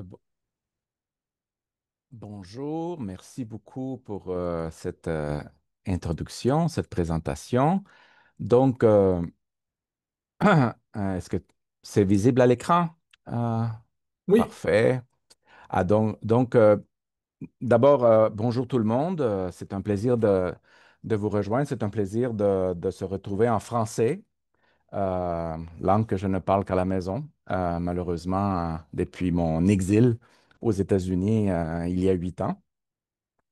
Bon- bonjour, merci beaucoup pour cette introduction, cette présentation. Donc, est-ce que c'est visible à l'écran? Euh, Oui, Parfait. D'abord, bonjour tout le monde. C'est un plaisir de vous rejoindre. C'est un plaisir de se retrouver en français, langue que je ne parle qu'à la maison, malheureusement, depuis mon exil aux États-Unis il y a 8 ans.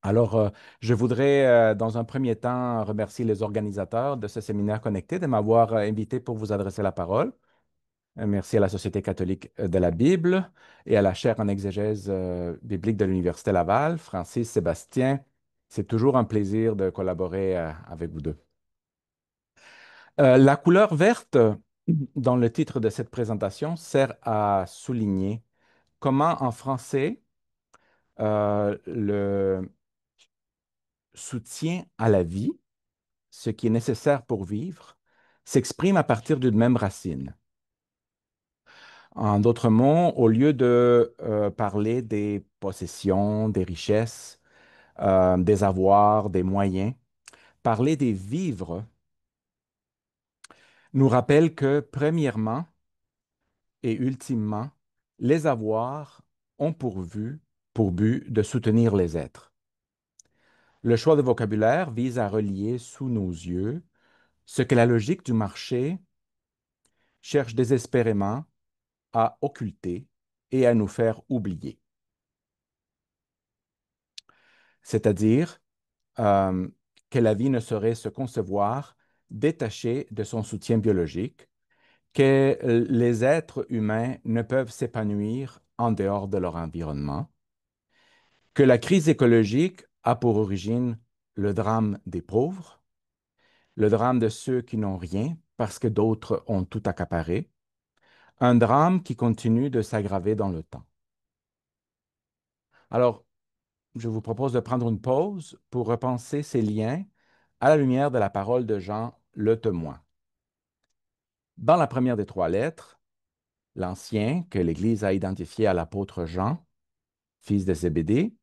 Alors, je voudrais, dans un premier temps, remercier les organisateurs de ce séminaire connecté de m'avoir invité pour vous adresser la parole. Merci à la Société catholique de la Bible et à la chaire en exégèse biblique de l'Université Laval, Francis, Sébastien. C'est toujours un plaisir de collaborer avec vous deux. La couleur verte dans le titre de cette présentation sert à souligner comment en français le soutien à la vie, ce qui est nécessaire pour vivre, s'exprime à partir d'une même racine. En d'autres mots, au lieu de parler des possessions, des richesses, des avoirs, des moyens, parler des vivres nous rappelle que, premièrement et ultimement, les avoirs ont pour but de soutenir les êtres. Le choix de vocabulaire vise à relier sous nos yeux ce que la logique du marché cherche désespérément à occulter et à nous faire oublier. C'est-à-dire euh, que la vie ne saurait se concevoir détachée de son soutien biologique, que les êtres humains ne peuvent s'épanouir en dehors de leur environnement, que la crise écologique a pour origine le drame des pauvres, le drame de ceux qui n'ont rien parce que d'autres ont tout accaparé, un drame qui continue de s'aggraver dans le temps. Alors, je vous propose de prendre une pause pour repenser ces liens à la lumière de la parole de Jean le témoin. Dans la première des trois lettres, l'ancien que l'Église a identifié à l'apôtre Jean, fils de Zébédée,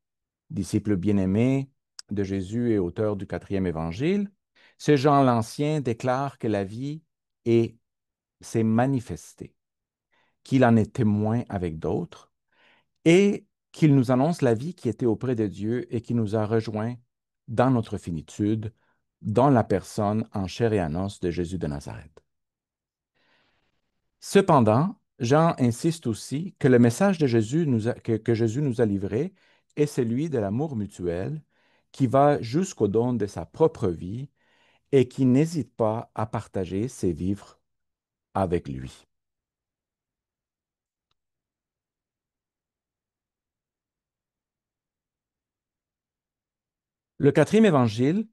disciple bien-aimé de Jésus et auteur du quatrième évangile, ce Jean l'Ancien déclare que la vie s'est manifestée, qu'il en est témoin avec d'autres et qu'il nous annonce la vie qui était auprès de Dieu et qui nous a rejoints dans notre finitude, dans la personne en chair et en os de Jésus de Nazareth. Cependant, Jean insiste aussi que le message de que Jésus nous a livré est celui de l'amour mutuel qui va jusqu'au don de sa propre vie et qui n'hésite pas à partager ses vivres avec lui. Le quatrième évangile,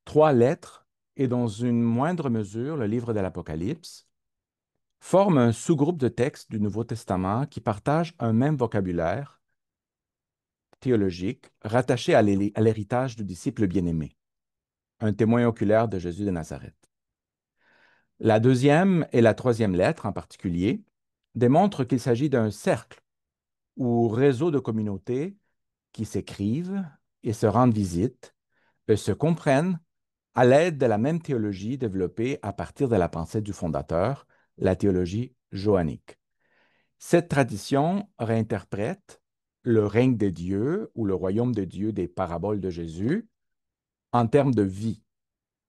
trois lettres et dans une moindre mesure le livre de l'Apocalypse, forment un sous-groupe de textes du Nouveau Testament qui partagent un même vocabulaire théologique rattaché à l'héritage du disciple bien-aimé, un témoin oculaire de Jésus de Nazareth. La deuxième et la troisième lettre en particulier démontrent qu'il s'agit d'un cercle ou réseau de communautés qui s'écrivent et se rendent visite et se comprennent à l'aide de la même théologie développée à partir de la pensée du fondateur, la théologie johannique. Cette tradition réinterprète le règne de Dieu ou le royaume de Dieu des paraboles de Jésus en termes de vie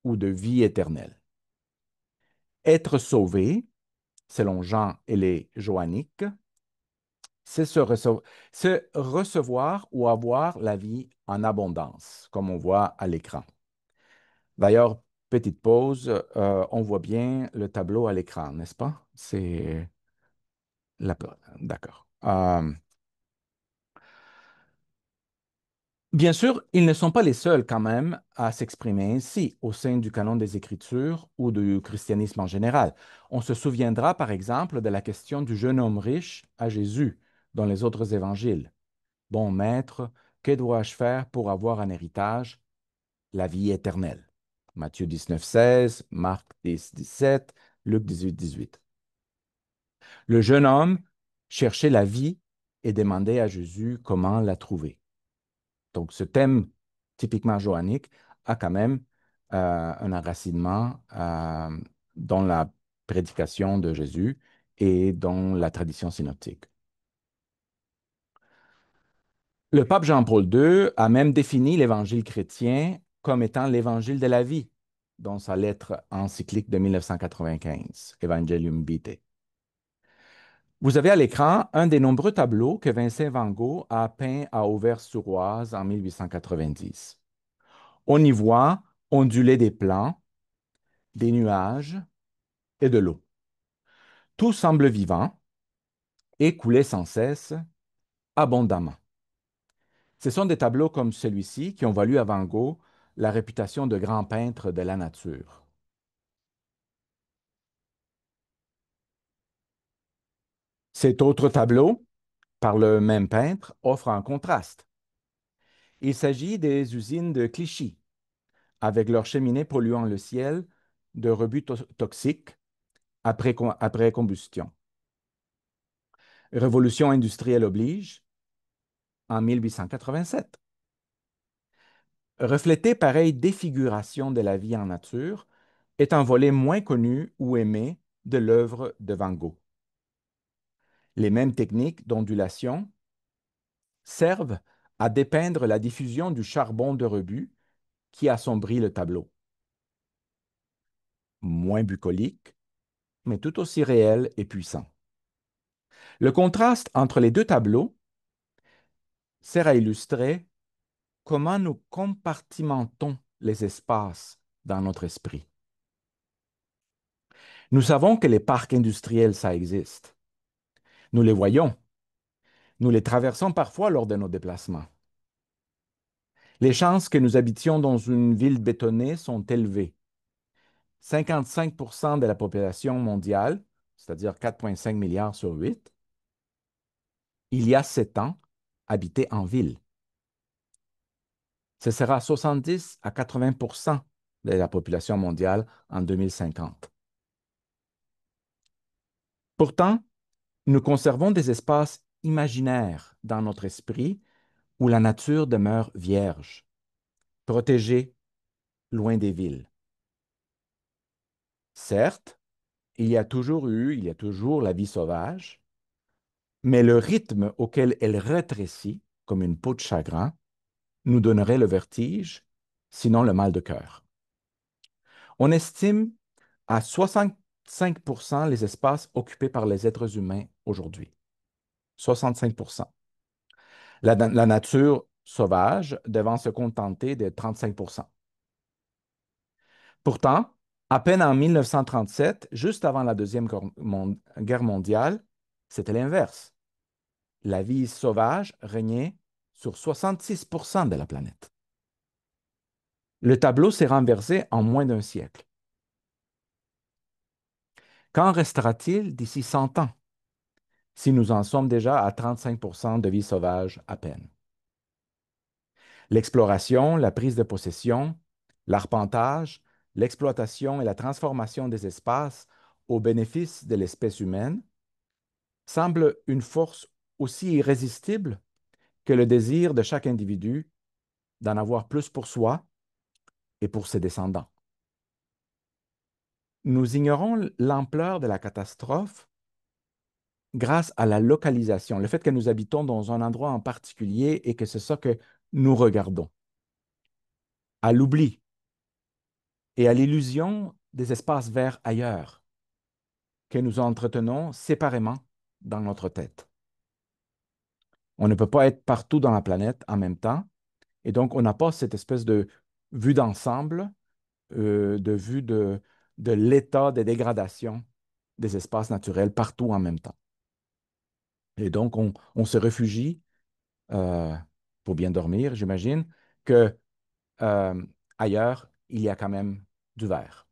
ou de vie éternelle. Être sauvé, selon Jean et les johanniques, c'est se recevoir ou avoir la vie en abondance, comme on voit à l'écran. D'ailleurs, petite pause, on voit bien le tableau à l'écran, n'est-ce pas? C'est la... D'accord. Bien sûr, ils ne sont pas les seuls quand même à s'exprimer ainsi au sein du canon des Écritures ou du christianisme en général. On se souviendra par exemple de la question du jeune homme riche à Jésus dans les autres évangiles. Bon maître, que dois-je faire pour avoir un héritage? La vie éternelle. Matthieu 19, 16, Marc 10, 17, Luc 18, 18. Le jeune homme cherchait la vie et demandait à Jésus comment la trouver. Donc, ce thème typiquement johannique a quand même un enracinement dans la prédication de Jésus et dans la tradition synoptique. Le pape Jean-Paul II a même défini l'évangile chrétien comme étant l'évangile de la vie, dans sa lettre encyclique de 1995, Evangelium Vitae. Vous avez à l'écran un des nombreux tableaux que Vincent van Gogh a peint à Auvers-sur-Oise en 1890. On y voit onduler des plants, des nuages et de l'eau. Tout semble vivant et couler sans cesse, abondamment. Ce sont des tableaux comme celui-ci qui ont valu à Van Gogh la réputation de grand peintre de la nature. Cet autre tableau, par le même peintre, offre un contraste. Il s'agit des usines de Clichy, avec leurs cheminées polluant le ciel de rebuts toxiques après combustion. Révolution industrielle oblige en 1887. Refléter pareille défiguration de la vie en nature est un volet moins connu ou aimé de l'œuvre de Van Gogh. Les mêmes techniques d'ondulation servent à dépeindre la diffusion du charbon de rebut qui assombrit le tableau. Moins bucolique, mais tout aussi réel et puissant. Le contraste entre les deux tableaux sert à illustrer comment nous compartimentons les espaces dans notre esprit. Nous savons que les parcs industriels, ça existe. Nous les voyons. Nous les traversons parfois lors de nos déplacements. Les chances que nous habitions dans une ville bétonnée sont élevées. 55% de la population mondiale, c'est-à-dire 4,5 milliards sur 8, il y a 7 ans, habitait en ville. Ce sera 70 à 80% de la population mondiale en 2050. Pourtant, nous conservons des espaces imaginaires dans notre esprit où la nature demeure vierge, protégée, loin des villes. Certes, il y a toujours la vie sauvage, mais le rythme auquel elle rétrécit, comme une peau de chagrin, nous donnerait le vertige, sinon le mal de cœur. On estime à 65% les espaces occupés par les êtres humains aujourd'hui. 65%. La nature sauvage devant se contenter de 35%. Pourtant, à peine en 1937, juste avant la Deuxième Guerre mondiale, c'était l'inverse. La vie sauvage régnait sur 66% de la planète. Le tableau s'est renversé en moins d'un siècle. Qu'en restera-t-il d'ici 100 ans, si nous en sommes déjà à 35% de vie sauvage à peine? L'exploration, la prise de possession, l'arpentage, l'exploitation et la transformation des espaces au bénéfice de l'espèce humaine semblent une force aussi irrésistible que le désir de chaque individu d'en avoir plus pour soi et pour ses descendants. Nous ignorons l'ampleur de la catastrophe grâce à la localisation, le fait que nous habitons dans un endroit en particulier et que c'est ça que nous regardons, à l'oubli et à l'illusion des espaces verts ailleurs que nous entretenons séparément dans notre tête. On ne peut pas être partout dans la planète en même temps, et donc on n'a pas cette espèce de vue d'ensemble, de vue de l'état de dégradation des espaces naturels partout en même temps. Et donc on se réfugie euh, pour bien dormir, j'imagine, que euh, ailleurs, il y a quand même du vert.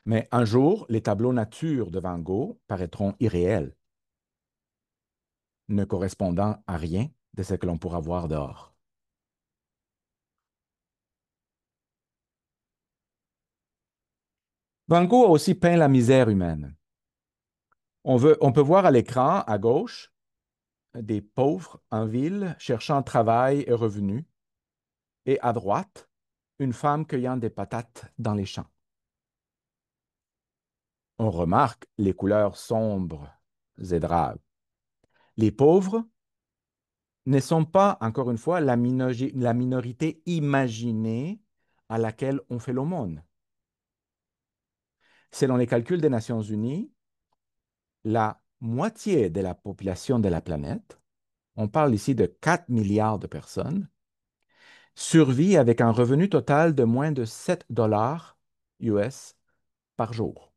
Mais un jour, les tableaux nature de Van Gogh paraîtront irréels, ne correspondant à rien de ce que l'on pourra voir dehors. Van Gogh a aussi peint la misère humaine. On peut voir à l'écran, à gauche, des pauvres en ville cherchant travail et revenus, et à droite, une femme cueillant des patates dans les champs. On remarque les couleurs sombres et drabes. Les pauvres ne sont pas, encore une fois, la minorité imaginée à laquelle on fait l'aumône. Selon les calculs des Nations Unies, la moitié de la population de la planète, on parle ici de 4 milliards de personnes, survit avec un revenu total de moins de 7 dollars US par jour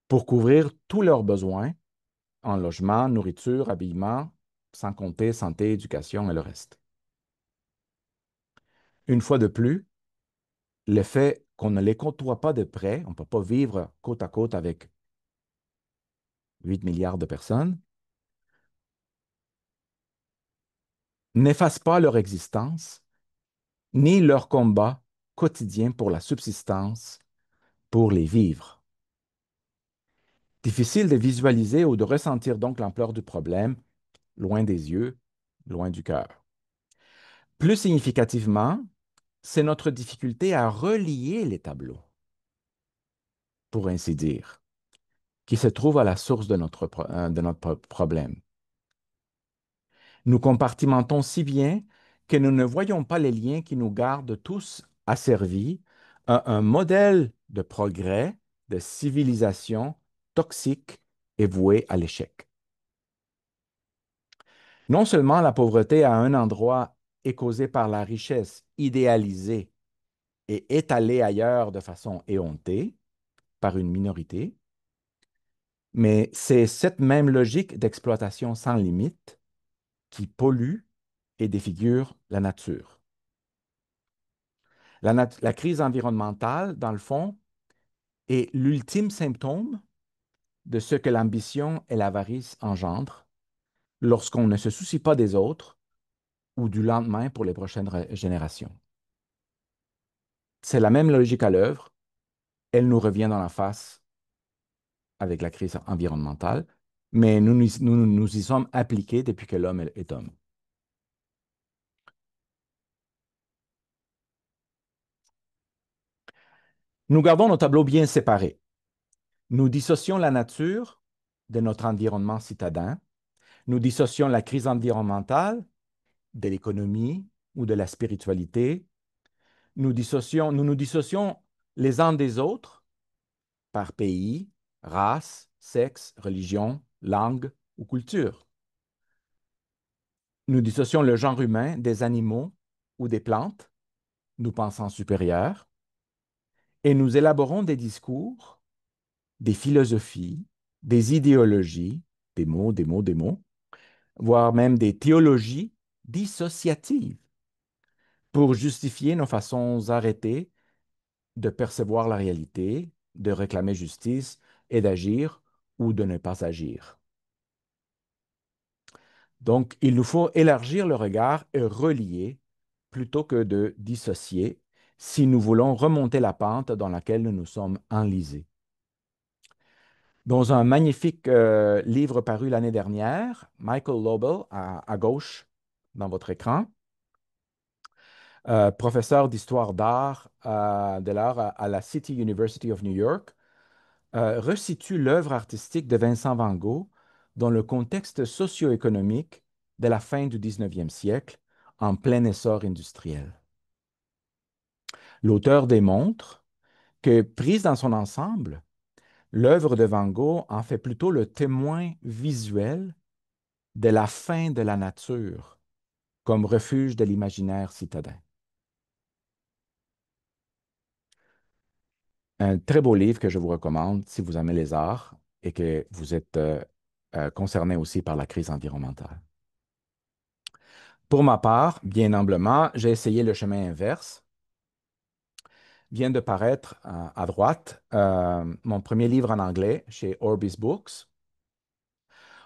pour couvrir tous leurs besoins en logement, nourriture, habillement, sans compter santé, éducation et le reste. Une fois de plus, le fait qu'on ne les côtoie pas de près, on ne peut pas vivre côte à côte avec 8 milliards de personnes, n'efface pas leur existence ni leur combat quotidien pour la subsistance, pour les vivre. Difficile de visualiser ou de ressentir donc l'ampleur du problème, loin des yeux, loin du cœur. Plus significativement, c'est notre difficulté à relier les tableaux, pour ainsi dire, qui se trouve à la source de notre problème. Nous compartimentons si bien que nous ne voyons pas les liens qui nous gardent tous asservis à un modèle de progrès, de civilisation toxique et voué à l'échec. Non seulement la pauvreté à un endroit est causée par la richesse idéalisée et étalée ailleurs de façon éhontée par une minorité, mais c'est cette même logique d'exploitation sans limite qui pollue et défigure la nature. La crise environnementale, dans le fond, est l'ultime symptôme de ce que l'ambition et l'avarice engendrent lorsqu'on ne se soucie pas des autres ou du lendemain pour les prochaines générations. C'est la même logique à l'œuvre, elle nous revient dans la face avec la crise environnementale, mais nous y sommes appliqués depuis que l'homme est homme. Nous gardons nos tableaux bien séparés. Nous dissocions la nature de notre environnement citadin. Nous dissocions la crise environnementale de l'économie ou de la spiritualité. Nous nous dissocions les uns des autres par pays, race, sexe, religion, langue ou culture. Nous dissocions le genre humain des animaux ou des plantes, nous pensant supérieurs, et nous élaborons des discours, des philosophies, des idéologies, des mots, voire même des théologies dissociatives pour justifier nos façons arrêtées de percevoir la réalité, de réclamer justice et d'agir ou de ne pas agir. Donc, il nous faut élargir le regard et relier plutôt que de dissocier si nous voulons remonter la pente dans laquelle nous nous sommes enlisés. Dans un magnifique livre paru l'année dernière, Michael Lobel, à gauche dans votre écran, professeur d'histoire d'art de l'art à la City University of New York, resitue l'œuvre artistique de Vincent van Gogh dans le contexte socio-économique de la fin du 19e siècle, en plein essor industriel. L'auteur démontre que, prise dans son ensemble, l'œuvre de Van Gogh en fait plutôt le témoin visuel de la fin de la nature comme refuge de l'imaginaire citadin. Un très beau livre que je vous recommande si vous aimez les arts et que vous êtes concerné aussi par la crise environnementale. Pour ma part, bien humblement, j'ai essayé le chemin inverse. Vient de paraître à droite mon premier livre en anglais chez Orbis Books,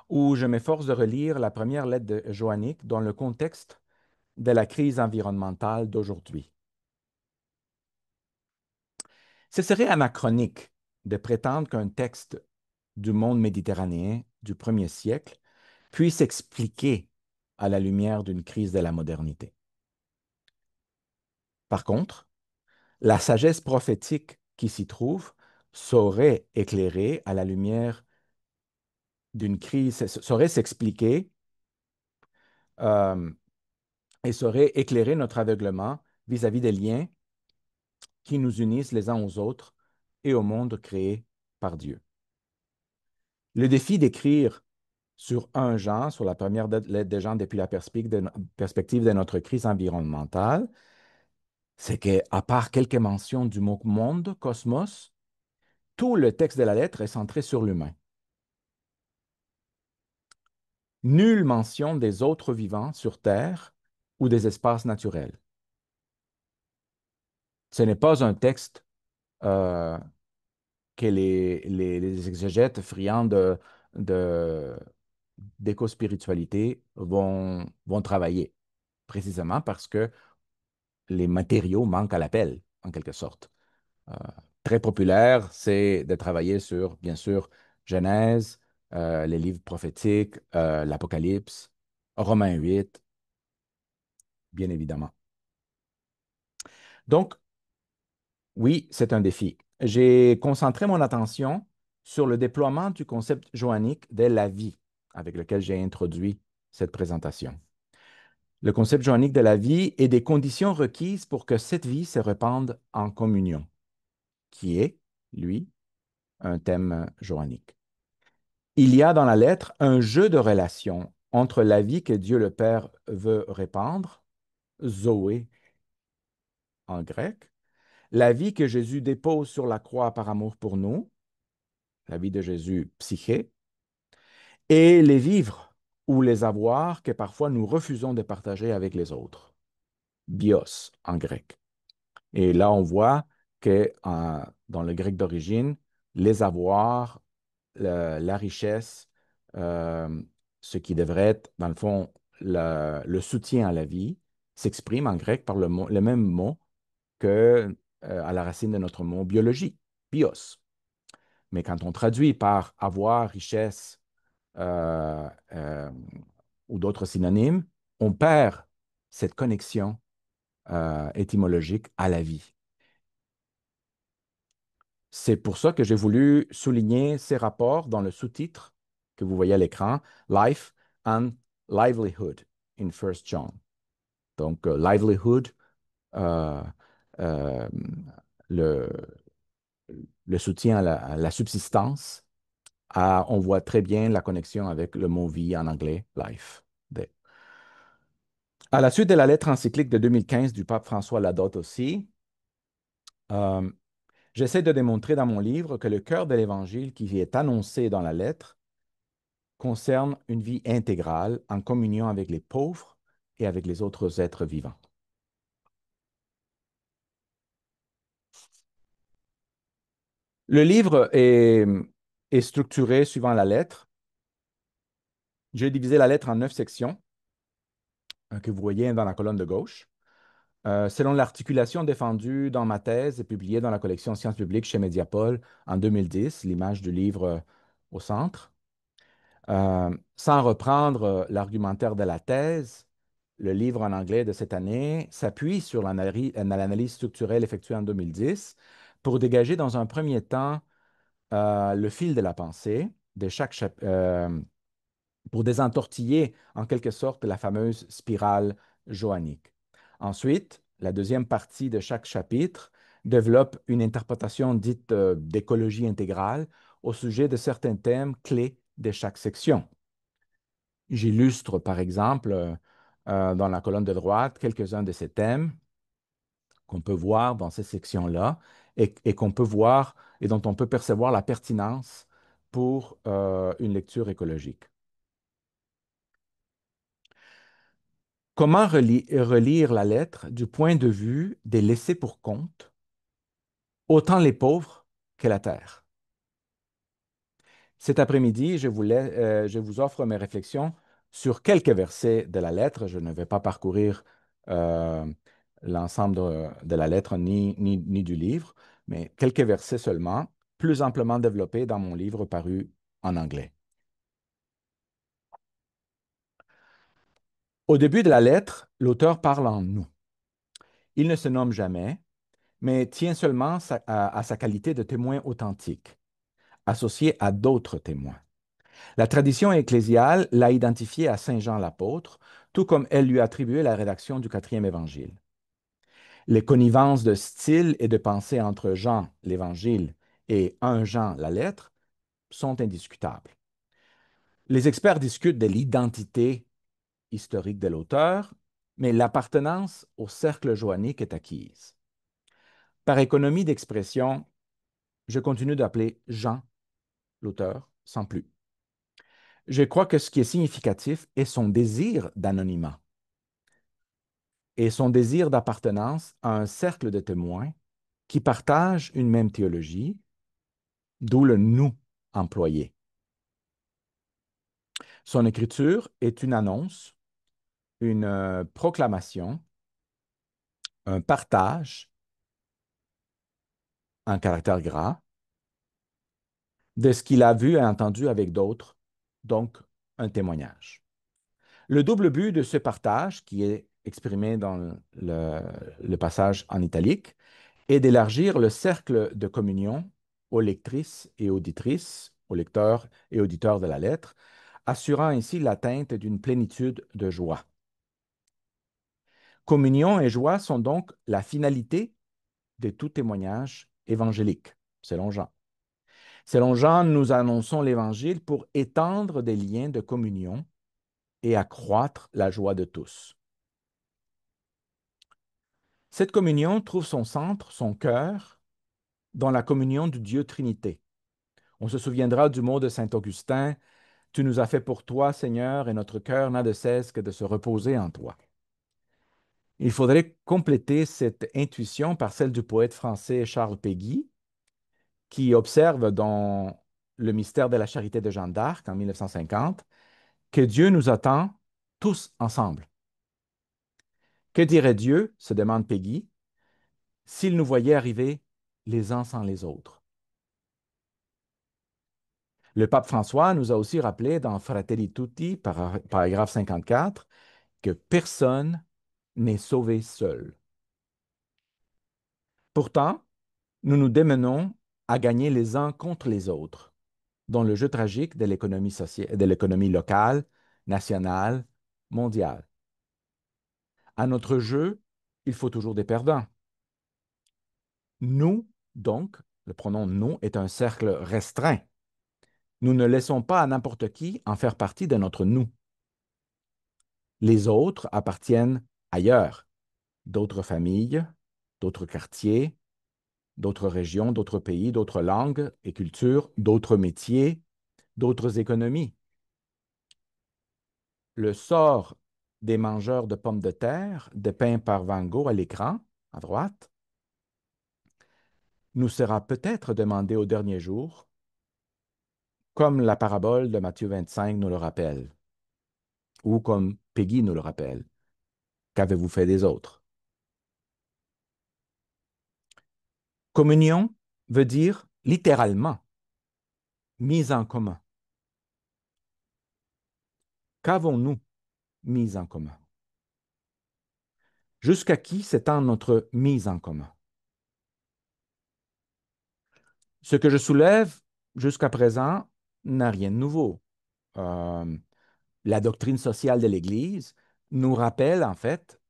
où je m'efforce de relire la première lettre de Johannick dans le contexte de la crise environnementale d'aujourd'hui. Ce serait anachronique de prétendre qu'un texte du monde méditerranéen du premier siècle puisse expliquer à la lumière d'une crise de la modernité. Par contre, la sagesse prophétique qui s'y trouve saurait éclairer à la lumière d'une crise, saurait s'expliquer euh, et saurait éclairer notre aveuglement vis-à-vis des liens qui nous unissent les uns aux autres et au monde créé par Dieu. Le défi d'écrire sur un genre, sur la première lettre des gens depuis la perspective de notre crise environnementale, c'est qu'à part quelques mentions du mot monde, cosmos, tout le texte de la lettre est centré sur l'humain. Nulle mention des autres vivants sur Terre ou des espaces naturels. Ce n'est pas un texte euh, que les exégètes friands de- d'éco-spiritualité vont travailler, précisément parce que les matériaux manquent à l'appel, en quelque sorte. Euh, Très populaire, c'est de travailler sur, bien sûr, Genèse, les livres prophétiques, l'Apocalypse, Romains 8, bien évidemment. Donc, oui, c'est un défi. J'ai concentré mon attention sur le déploiement du concept johannique de la vie, avec lequel j'ai introduit cette présentation. Le concept johannique de la vie et des conditions requises pour que cette vie se répande en communion, qui est, lui, un thème johannique. Il y a dans la lettre un jeu de relations entre la vie que Dieu le Père veut répandre, Zoé en grec, la vie que Jésus dépose sur la croix par amour pour nous, la vie de Jésus psyché, et les vivres ou les avoirs que parfois nous refusons de partager avec les autres, bios en grec. Et là, on voit que dans le grec d'origine, les avoirs, la richesse, euh, ce qui devrait être, dans le fond, le soutien à la vie, s'exprime en grec par le même mot que à la racine de notre mot biologie, bios. Mais quand on traduit par avoir, richesse euh, euh, ou d'autres synonymes, on perd cette connexion étymologique à la vie. C'est pour ça que j'ai voulu souligner ces rapports dans le sous-titre que vous voyez à l'écran, Life and Livelihood in First John. Donc, livelihood, euh, euh, le, le soutien à la subsistance. On voit très bien la connexion avec le mot vie en anglais, life. À la suite de la lettre encyclique de 2015 du pape François Ladotte aussi, euh, j'essaie de démontrer dans mon livre que le cœur de l'Évangile qui est annoncé dans la lettre concerne une vie intégrale en communion avec les pauvres et avec les autres êtres vivants. Le livre est structuré suivant la lettre. J'ai divisé la lettre en 9 sections que vous voyez dans la colonne de gauche. Selon l'articulation défendue dans ma thèse et publiée dans la collection Sciences publiques chez Mediapol en 2010, l'image du livre au centre. Sans reprendre l'argumentaire de la thèse, le livre en anglais de cette année s'appuie sur l'analyse structurelle effectuée en 2010 pour dégager dans un premier temps le fil de la pensée de chaque chapitre, pour désentortiller en quelque sorte la fameuse spirale johannique. Ensuite, la deuxième partie de chaque chapitre développe une interprétation dite d'écologie intégrale au sujet de certains thèmes clés de chaque section. J'illustre, par exemple, dans la colonne de droite, quelques-uns de ces thèmes qu'on peut voir dans ces sections-là et qu'on peut voir et dont on peut percevoir la pertinence pour une lecture écologique. Comment relire la lettre du point de vue des laissés pour compte, autant les pauvres que la terre? Cet après-midi, je vous offre mes réflexions sur quelques versets de la lettre. Je ne vais pas parcourir euh, l'ensemble de la lettre ni du livre, mais quelques versets seulement, plus amplement développés dans mon livre paru en anglais. Au début de la lettre, l'auteur parle en nous. Il ne se nomme jamais, mais tient seulement à sa qualité de témoin authentique, associé à d'autres témoins. La tradition ecclésiale l'a identifié à Saint Jean l'apôtre, tout comme elle lui attribuait la rédaction du quatrième évangile. Les connivences de style et de pensée entre Jean, l'Évangile, et 1 Jean, la lettre, sont indiscutables. Les experts discutent de l'identité historique de l'auteur, mais l'appartenance au cercle joannique est acquise. Par économie d'expression, je continue d'appeler Jean l'auteur sans plus. Je crois que ce qui est significatif est son désir d'anonymat et son désir d'appartenance à un cercle de témoins qui partagent une même théologie, d'où le nous employé. Son écriture est une annonce, une proclamation, un partage en caractère gras de ce qu'il a vu et entendu avec d'autres, donc un témoignage. Le double but de ce partage, qui est exprimé dans le passage en italique, est d'élargir le cercle de communion aux lectrices et auditrices, aux lecteurs et auditeurs de la lettre, assurant ainsi l'atteinte d'une plénitude de joie. Communion et joie sont donc la finalité de tout témoignage évangélique, selon Jean. Selon Jean, nous annonçons l'Évangile pour étendre des liens de communion et accroître la joie de tous. Cette communion trouve son centre, son cœur, dans la communion du Dieu Trinité. On se souviendra du mot de saint Augustin, « Tu nous as fait pour toi, Seigneur, et notre cœur n'a de cesse que de se reposer en toi. » Il faudrait compléter cette intuition par celle du poète français Charles Péguy, qui observe dans Le mystère de la charité de Jeanne d'Arc en 1950 que Dieu nous attend tous ensemble. Que dirait Dieu, se demande Péguy, s'il nous voyait arriver les uns sans les autres? Le pape François nous a aussi rappelé dans Fratelli Tutti, paragraphe 54, que personne n'est sauvé seul. Pourtant, nous nous démenons à gagner les uns contre les autres dans le jeu tragique de l'économie locale, nationale, mondiale. À notre jeu, il faut toujours des perdants. Nous, donc, le pronom nous est un cercle restreint. Nous ne laissons pas à n'importe qui en faire partie de notre nous. Les autres appartiennent ailleurs, d'autres familles, d'autres quartiers, d'autres régions, d'autres pays, d'autres langues et cultures, d'autres métiers, d'autres économies. Le sort des mangeurs de pommes de terre, dépeint par Van Gogh à l'écran, à droite, nous sera peut-être demandé au dernier jour, comme la parabole de Matthieu 25 nous le rappelle, ou comme Peggy nous le rappelle. Qu'avez-vous fait des autres? Communion veut dire littéralement mise en commun. Qu'avons-nous mis en commun? Jusqu'à qui s'étend notre mise en commun? Ce que je soulève jusqu'à présent n'a rien de nouveau. Euh, la doctrine sociale de l'Église nous rappelle en fait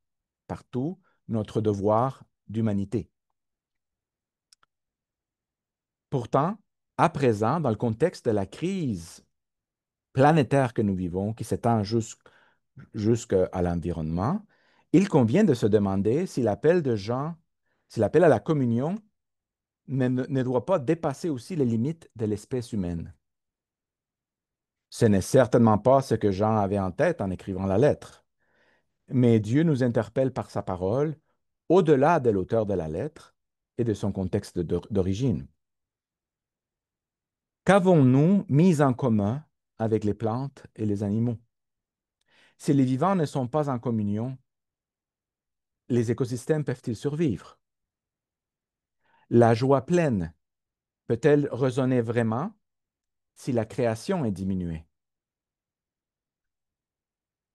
partout notre devoir d'humanité. Pourtant, à présent, dans le contexte de la crise planétaire que nous vivons, qui s'étend jusqu'à l'environnement, il convient de se demander si l'appel de Jean, si l'appel à la communion ne doit pas dépasser aussi les limites de l'espèce humaine. Ce n'est certainement pas ce que Jean avait en tête en écrivant la lettre, mais Dieu nous interpelle par sa parole au-delà de l'auteur de la lettre et de son contexte d'origine. Qu'avons-nous mis en commun avec les plantes et les animaux? Si les vivants ne sont pas en communion, les écosystèmes peuvent-ils survivre? La joie pleine peut-elle résonner vraiment si la création est diminuée?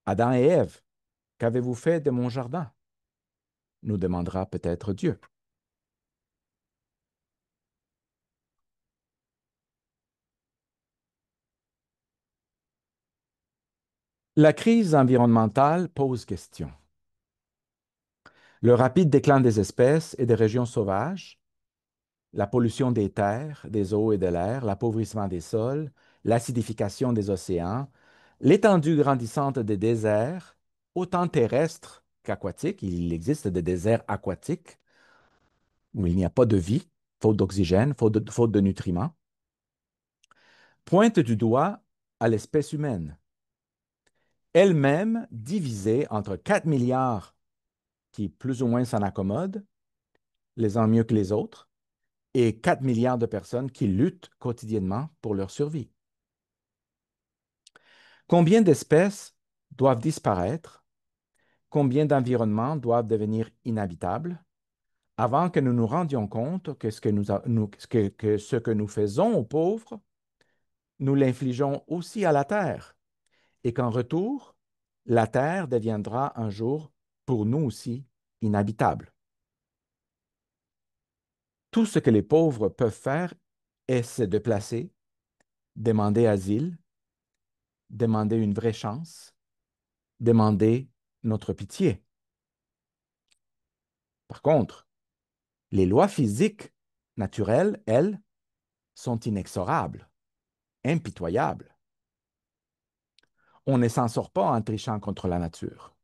Adam et Ève, qu'avez-vous fait de mon jardin? Nous demandera peut-être Dieu. La crise environnementale pose question. Le rapide déclin des espèces et des régions sauvages, la pollution des terres, des eaux et de l'air, l'appauvrissement des sols, l'acidification des océans, l'étendue grandissante des déserts, autant terrestres qu'aquatiques, il existe des déserts aquatiques où il n'y a pas de vie, faute d'oxygène, faute de nutriments, pointe du doigt à l'espèce humaine, elle-même divisée entre 4 milliards qui plus ou moins s'en accommodent, les uns mieux que les autres, et 4 milliards de personnes qui luttent quotidiennement pour leur survie. Combien d'espèces doivent disparaître? Combien d'environnements doivent devenir inhabitables avant que nous nous rendions compte que ce que nous faisons aux pauvres, nous l'infligeons aussi à la Terre et qu'en retour, la Terre deviendra un jour, pour nous aussi, inhabitable. Tout ce que les pauvres peuvent faire est se déplacer, demander asile, demander une vraie chance, demander notre pitié. Par contre, les lois physiques naturelles, elles, sont inexorables, impitoyables. On ne s'en sort pas en trichant contre la nature.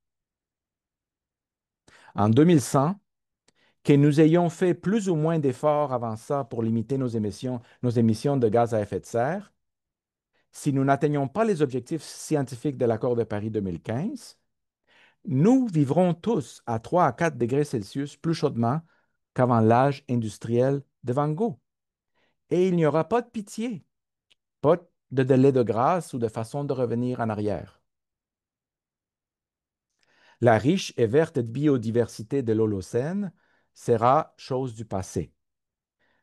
En 2100, que nous ayons fait plus ou moins d'efforts avant ça pour limiter nos émissions de gaz à effet de serre, si nous n'atteignons pas les objectifs scientifiques de l'accord de Paris 2015, nous vivrons tous à 3 à 4 degrés Celsius plus chaudement qu'avant l'âge industriel de Van Gogh. Et il n'y aura pas de pitié, pas de délai de grâce ou de façon de revenir en arrière. La riche et verte biodiversité de l'Holocène sera chose du passé.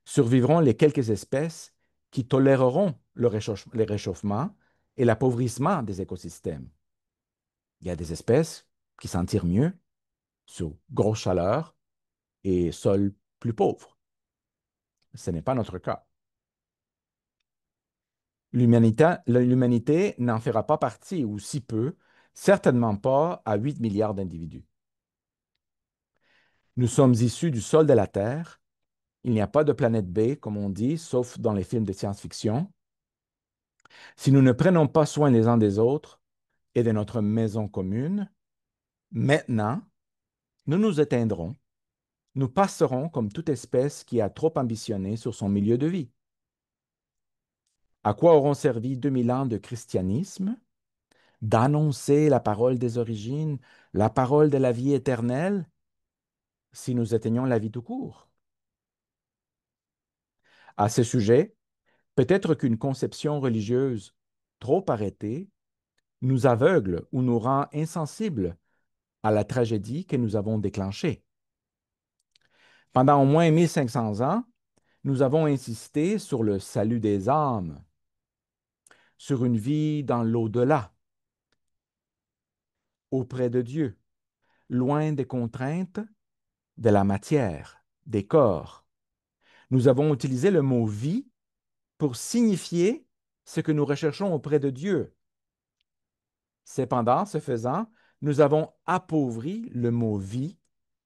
Survivront les quelques espèces qui toléreront les réchauffements et l'appauvrissement des écosystèmes. Il y a des espèces qui s'en tirent mieux sous grosse chaleur et sols plus pauvres. Ce n'est pas notre cas. L'humanité n'en fera pas partie, ou si peu, certainement pas à 8 milliards d'individus. Nous sommes issus du sol de la Terre. Il n'y a pas de planète B, comme on dit, sauf dans les films de science-fiction. Si nous ne prenons pas soin les uns des autres et de notre maison commune, maintenant, nous nous éteindrons. Nous passerons comme toute espèce qui a trop ambitionné sur son milieu de vie. À quoi auront servi 2000 ans de christianisme, d'annoncer la parole des origines, la parole de la vie éternelle, si nous éteignons la vie tout court? À ce sujet, peut-être qu'une conception religieuse trop arrêtée nous aveugle ou nous rend insensibles à la tragédie que nous avons déclenchée. Pendant au moins 1500 ans, nous avons insisté sur le salut des âmes, sur une vie dans l'au-delà, auprès de Dieu, loin des contraintes de la matière, des corps. Nous avons utilisé le mot vie pour signifier ce que nous recherchons auprès de Dieu. Cependant, ce faisant, nous avons appauvri le mot vie,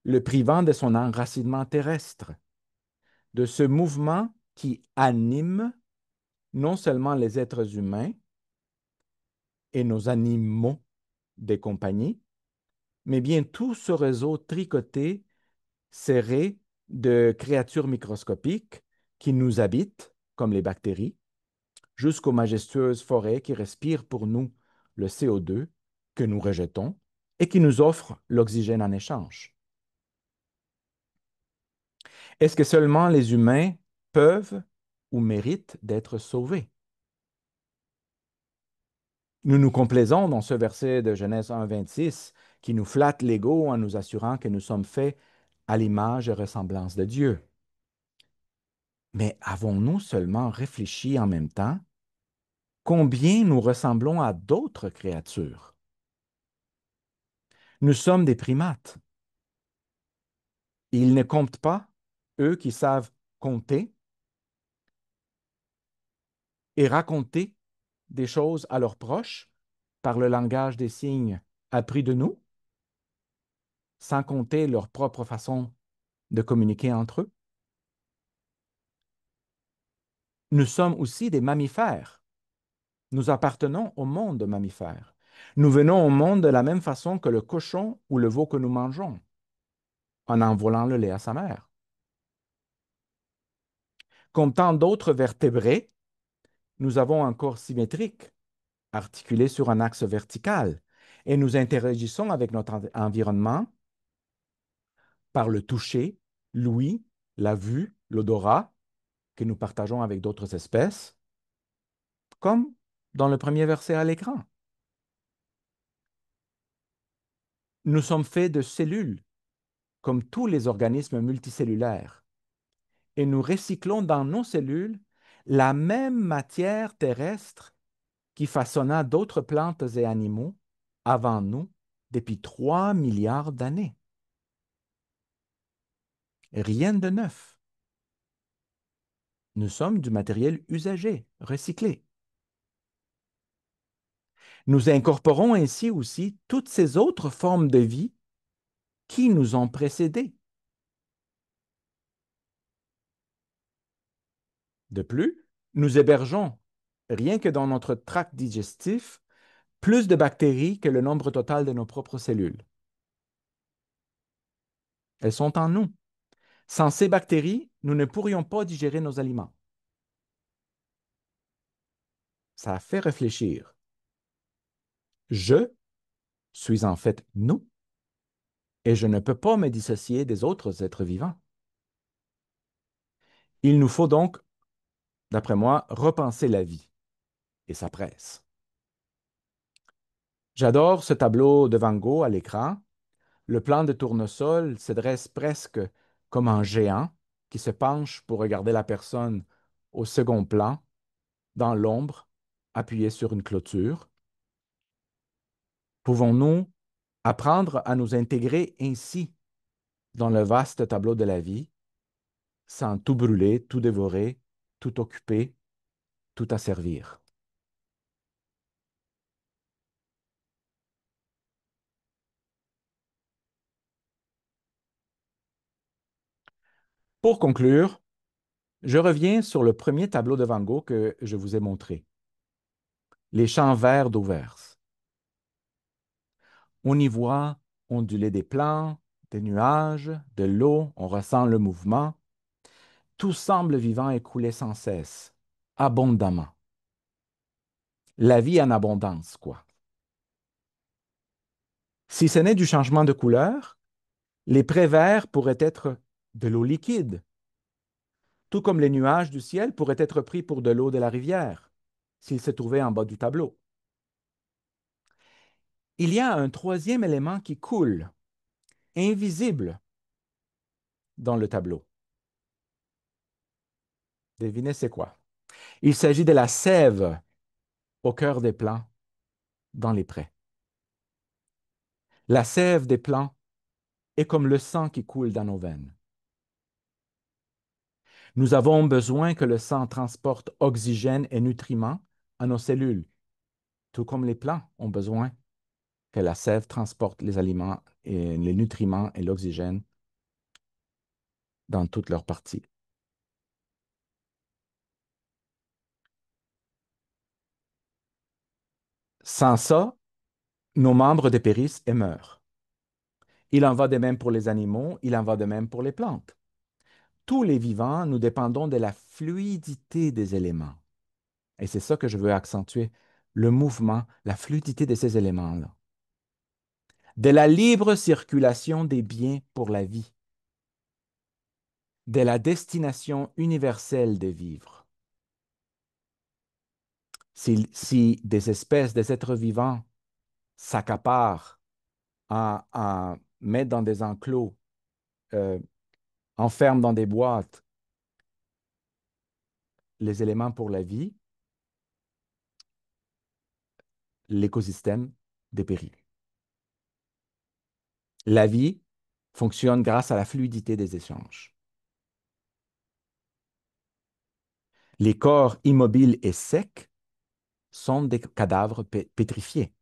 le privant de son enracinement terrestre, de ce mouvement qui anime non seulement les êtres humains et nos animaux des compagnies, mais bien tout ce réseau tricoté, serré de créatures microscopiques qui nous habitent, comme les bactéries, jusqu'aux majestueuses forêts qui respirent pour nous le CO2 que nous rejetons et qui nous offrent l'oxygène en échange. Est-ce que seulement les humains peuvent ou méritent d'être sauvés? Nous nous complaisons dans ce verset de Genèse 1,26 qui nous flatte l'ego en nous assurant que nous sommes faits à l'image et ressemblance de Dieu. Mais avons-nous seulement réfléchi en même temps Combien nous ressemblons à d'autres créatures? Nous sommes des primates. Ils ne comptent pas, eux qui savent compter et raconter des choses à leurs proches par le langage des signes appris de nous, sans compter leur propre façon de communiquer entre eux. Nous sommes aussi des mammifères. Nous appartenons au monde de mammifères. Nous venons au monde de la même façon que le cochon ou le veau que nous mangeons, en envolant le lait à sa mère. Comme tant d'autres vertébrés, nous avons un corps symétrique, articulé sur un axe vertical, et nous interagissons avec notre environnement par le toucher, l'ouïe, la vue, l'odorat, que nous partageons avec d'autres espèces, comme dans le premier verset à l'écran. Nous sommes faits de cellules, comme tous les organismes multicellulaires, et nous recyclons dans nos cellules la même matière terrestre qui façonna d'autres plantes et animaux avant nous depuis 3 milliards d'années. Rien de neuf. Nous sommes du matériel usagé, recyclé. Nous incorporons ainsi aussi toutes ces autres formes de vie qui nous ont précédés. De plus, nous hébergeons, rien que dans notre tract digestif, plus de bactéries que le nombre total de nos propres cellules. Elles sont en nous. Sans ces bactéries, nous ne pourrions pas digérer nos aliments. Ça a fait réfléchir. Je suis en fait nous et je ne peux pas me dissocier des autres êtres vivants. Il nous faut donc, d'après moi, repenser la vie et ça presse. J'adore ce tableau de Van Gogh à l'écran. Le plan de tournesol se dresse presque comme un géant qui se penche pour regarder la personne au second plan, dans l'ombre, appuyé sur une clôture. Pouvons-nous apprendre à nous intégrer ainsi dans le vaste tableau de la vie, sans tout brûler, tout dévorer, tout occuper, tout asservir? Pour conclure, je reviens sur le premier tableau de Van Gogh que je vous ai montré, les champs verts d'Auvers. On y voit onduler des plants, des nuages, de l'eau, on ressent le mouvement. Tout semble vivant et couler sans cesse, abondamment. La vie en abondance, quoi. Si ce n'est du changement de couleur, les prés verts pourraient être de l'eau liquide, tout comme les nuages du ciel pourraient être pris pour de l'eau de la rivière, s'ils se trouvaient en bas du tableau. Il y a un troisième élément qui coule, invisible, dans le tableau. Devinez c'est quoi? Il s'agit de la sève au cœur des plants, dans les prés. La sève des plants est comme le sang qui coule dans nos veines. Nous avons besoin que le sang transporte oxygène et nutriments à nos cellules, tout comme les plants ont besoin que la sève transporte les aliments et les nutriments et l'oxygène dans toutes leurs parties. Sans ça, nos membres dépérissent et meurent. Il en va de même pour les animaux, il en va de même pour les plantes. Tous les vivants, nous dépendons de la fluidité des éléments. Et c'est ça que je veux accentuer, le mouvement, la fluidité de ces éléments-là. De la libre circulation des biens pour la vie, de la destination universelle des vivres. Si des espèces, des êtres vivants s'accaparent, mettent dans des enclos, euh, enferment dans des boîtes les éléments pour la vie, l'écosystème dépérit. La vie fonctionne grâce à la fluidité des échanges. Les corps immobiles et secs sont des cadavres pétrifiés.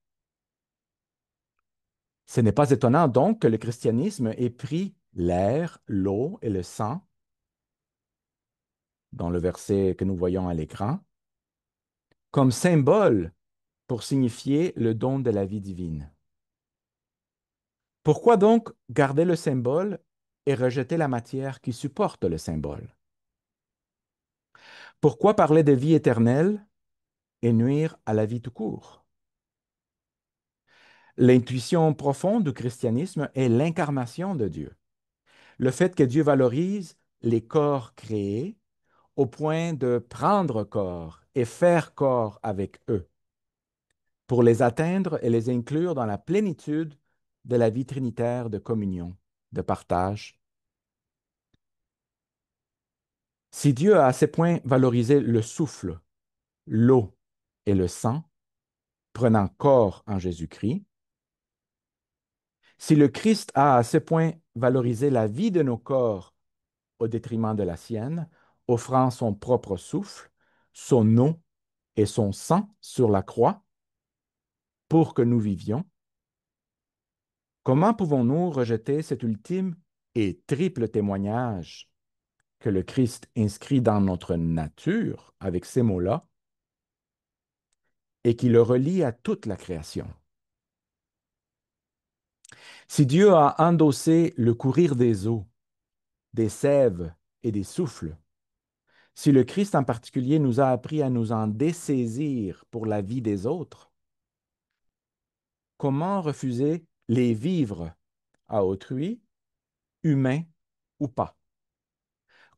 Ce n'est pas étonnant donc que le christianisme ait pris l'air, l'eau et le sang, dans le verset que nous voyons à l'écran, comme symbole pour signifier le don de la vie divine. Pourquoi donc garder le symbole et rejeter la matière qui supporte le symbole? Pourquoi parler de vie éternelle et nuire à la vie tout court? L'intuition profonde du christianisme est l'incarnation de Dieu. Le fait que Dieu valorise les corps créés au point de prendre corps et faire corps avec eux pour les atteindre et les inclure dans la plénitude de la vie trinitaire de communion, de partage. Si Dieu a à ce point valorisé le souffle, l'eau et le sang, prenant corps en Jésus-Christ, si le Christ a à ce point valorisé la vie de nos corps au détriment de la sienne, offrant son propre souffle, son eau et son sang sur la croix pour que nous vivions, comment pouvons-nous rejeter cet ultime et triple témoignage que le Christ inscrit dans notre nature avec ces mots-là et qui le relie à toute la création? Si Dieu a endossé le courir des eaux, des sèves et des souffles, si le Christ en particulier nous a appris à nous en dessaisir pour la vie des autres, comment refuser les vivre à autrui, humain ou pas?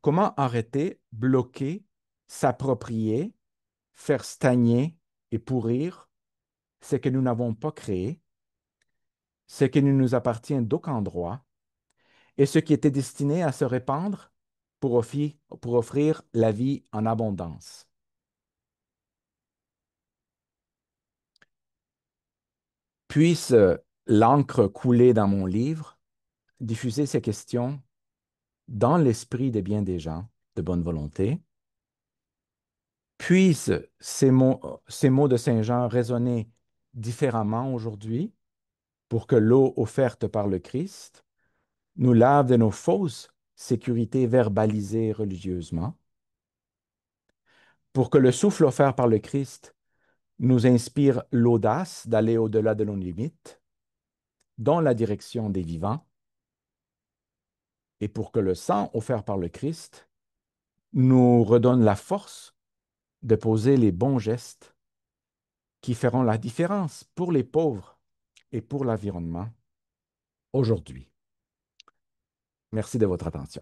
Comment arrêter, bloquer, s'approprier, faire stagner et pourrir ce que nous n'avons pas créé, ce qui ne nous appartient d'aucun droit et ce qui était destiné à se répandre pour offrir la vie en abondance? Puisse l'encre couler dans mon livre, diffuser ces questions dans l'esprit de bien des gens de bonne volonté. Puissent ces mots de Saint Jean résonner différemment aujourd'hui pour que l'eau offerte par le Christ nous lave de nos fausses sécurités verbalisées religieusement, pour que le souffle offert par le Christ nous inspire l'audace d'aller au-delà de nos limites, dans la direction des vivants, et pour que le sang offert par le Christ nous redonne la force de poser les bons gestes qui feront la différence pour les pauvres et pour l'environnement aujourd'hui. Merci de votre attention.